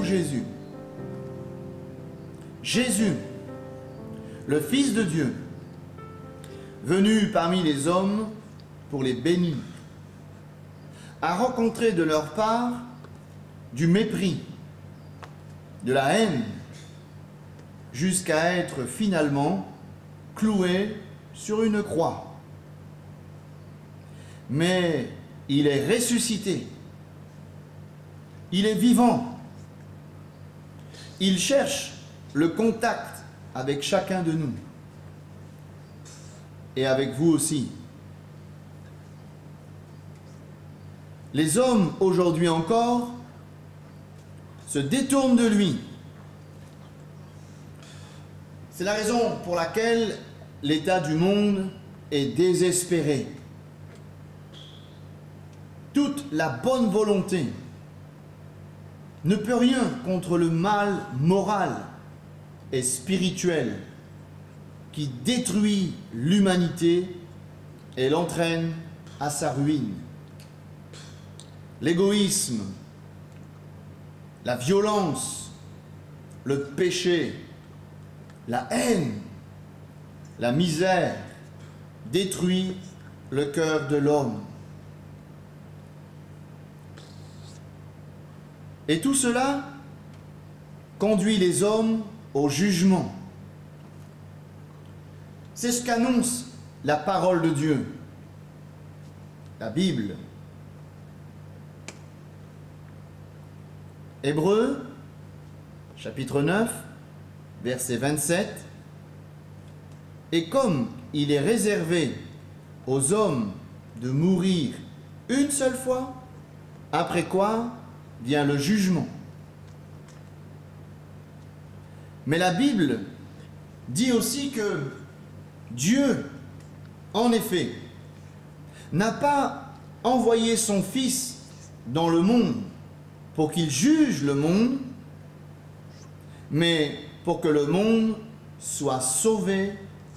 Jésus. Jésus, le Fils de Dieu, venu parmi les hommes pour les bénir, a rencontré de leur part du mépris, de la haine, jusqu'à être finalement cloué sur une croix. Mais il est ressuscité, il est vivant, il cherche le contact avec chacun de nous et avec vous aussi. Les hommes, aujourd'hui encore, se détournent de lui. C'est la raison pour laquelle l'état du monde est désespéré. Toute la bonne volonté ne peut rien contre le mal moral et spirituel qui détruit l'humanité et l'entraîne à sa ruine. L'égoïsme, la violence, le péché, la haine, la misère détruit le cœur de l'homme. Et tout cela conduit les hommes au jugement. C'est ce qu'annonce la parole de Dieu, la Bible. Hébreux, chapitre 9, verset 27. Et comme il est réservé aux hommes de mourir une seule fois, après quoi vient le jugement. Mais la Bible dit aussi que Dieu, en effet, n'a pas envoyé son Fils dans le monde pour qu'il juge le monde, mais pour que le monde soit sauvé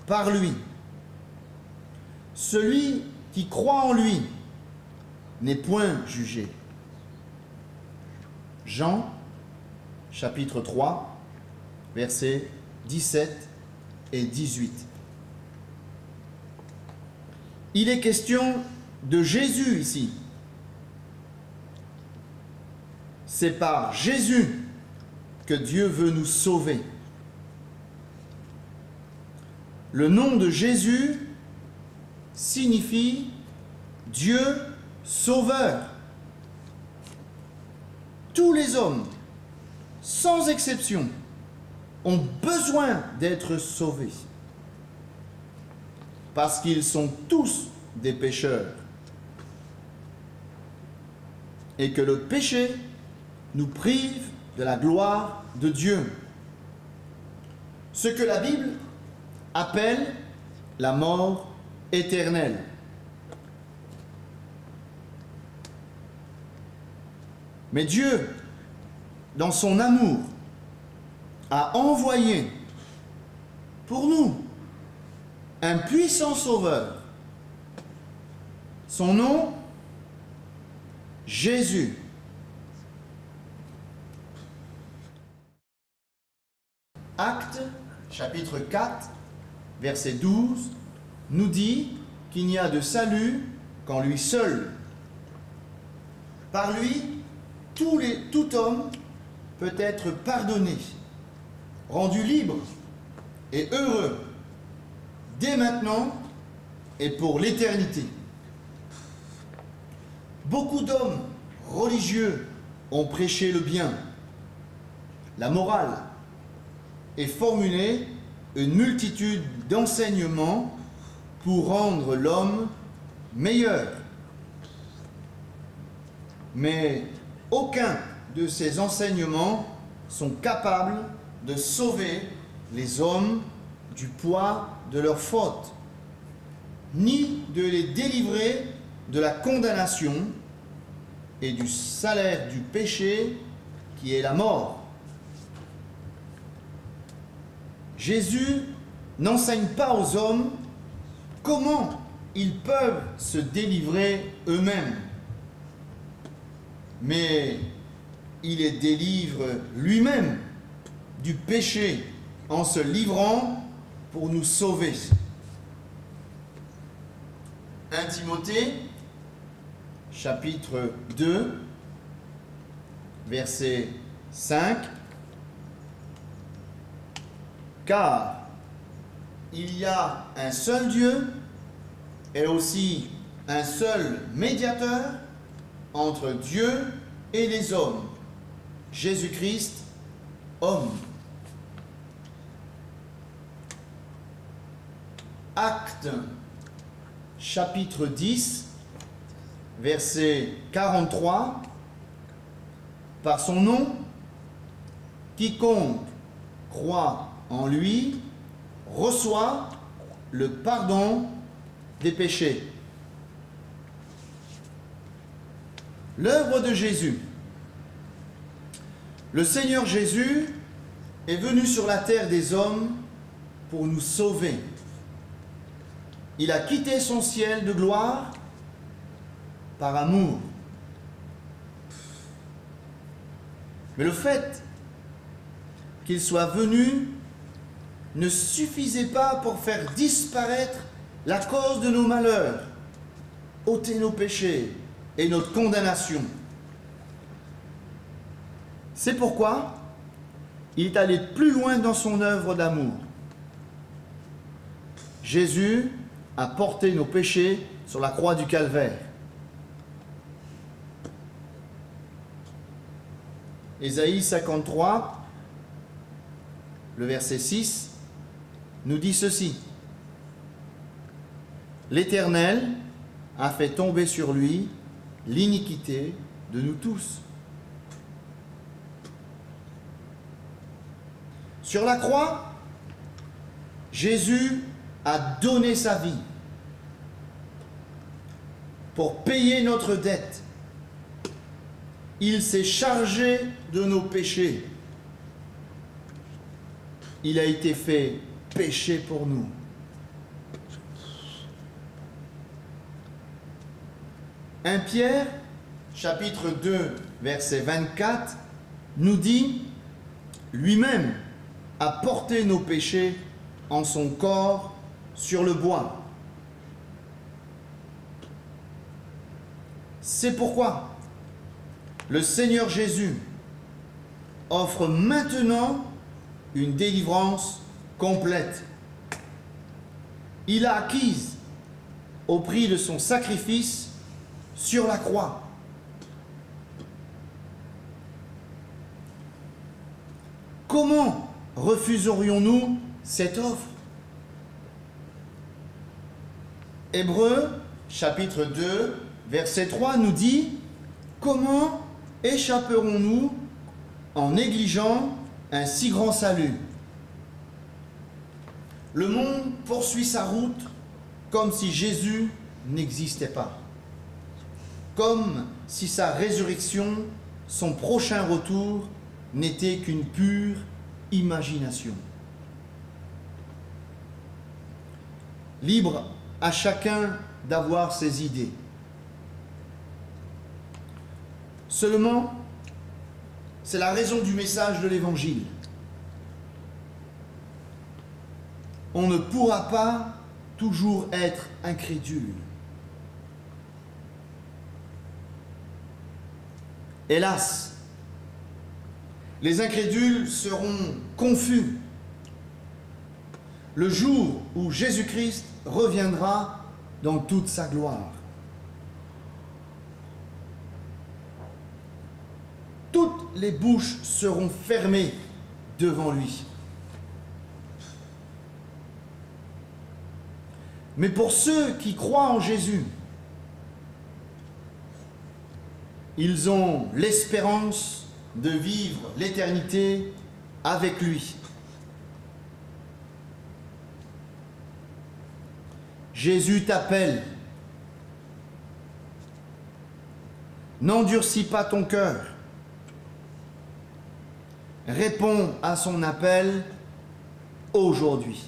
par lui. Celui qui croit en lui n'est point jugé. Jean, chapitre 3, versets 17 et 18. Il est question de Jésus ici. C'est par Jésus que Dieu veut nous sauver. Le nom de Jésus signifie Dieu sauveur. Tous les hommes, sans exception, ont besoin d'être sauvés. Parce qu'ils sont tous des pécheurs. Et que le péché nous prive de la gloire de Dieu. Ce que la Bible appelle la mort éternelle. Mais Dieu, dans son amour, a envoyé pour nous un puissant sauveur. Son nom, Jésus. Actes, chapitre 4, verset 12, nous dit qu'il n'y a de salut qu'en lui seul. Par lui, tout homme peut être pardonné, rendu libre et heureux, dès maintenant et pour l'éternité. Beaucoup d'hommes religieux ont prêché le bien, la morale, et formulé une multitude d'enseignements pour rendre l'homme meilleur. Mais aucun de ces enseignements sont capables de sauver les hommes du poids de leurs fautes, ni de les délivrer de la condamnation et du salaire du péché qui est la mort. Jésus n'enseigne pas aux hommes comment ils peuvent se délivrer eux-mêmes, mais il les délivre lui-même du péché en se livrant pour nous sauver. 1 Timothée, chapitre 2, verset 5. Car il y a un seul Dieu et aussi un seul médiateur entre Dieu et les hommes, Jésus-Christ, homme. Actes, chapitre 10, verset 43. Par son nom, quiconque croit en lui reçoit le pardon des péchés. L'œuvre de Jésus. Le Seigneur Jésus est venu sur la terre des hommes pour nous sauver. Il a quitté son ciel de gloire par amour. Mais le fait qu'il soit venu ne suffisait pas pour faire disparaître la cause de nos malheurs, ôter nos péchés et notre condamnation. C'est pourquoi il est allé plus loin dans son œuvre d'amour. Jésus a porté nos péchés sur la croix du Calvaire. Ésaïe 53, le verset 6, nous dit ceci. L'Éternel a fait tomber sur lui l'iniquité de nous tous. Sur la croix, Jésus a donné sa vie pour payer notre dette. Il s'est chargé de nos péchés. Il a été fait péché pour nous. « 1 Pierre, chapitre 2, verset 24, nous dit « Lui-même a porté nos péchés en son corps sur le bois. » C'est pourquoi le Seigneur Jésus offre maintenant une délivrance complète. Il a acquise au prix de son sacrifice sur la croix. Comment refuserions-nous cette offre? Hébreux, chapitre 2, verset 3 nous dit « Comment échapperons-nous en négligeant un si grand salut ?» Le monde poursuit sa route comme si Jésus n'existait pas. Comme si sa résurrection, son prochain retour, n'était qu'une pure imagination. Libre à chacun d'avoir ses idées. Seulement, c'est la raison du message de l'Évangile. On ne pourra pas toujours être incrédule. Hélas, les incrédules seront confus le jour où Jésus-Christ reviendra dans toute sa gloire. Toutes les bouches seront fermées devant lui. Mais pour ceux qui croient en Jésus, ils ont l'espérance de vivre l'éternité avec lui. Jésus t'appelle. N'endurcis pas ton cœur. Réponds à son appel aujourd'hui.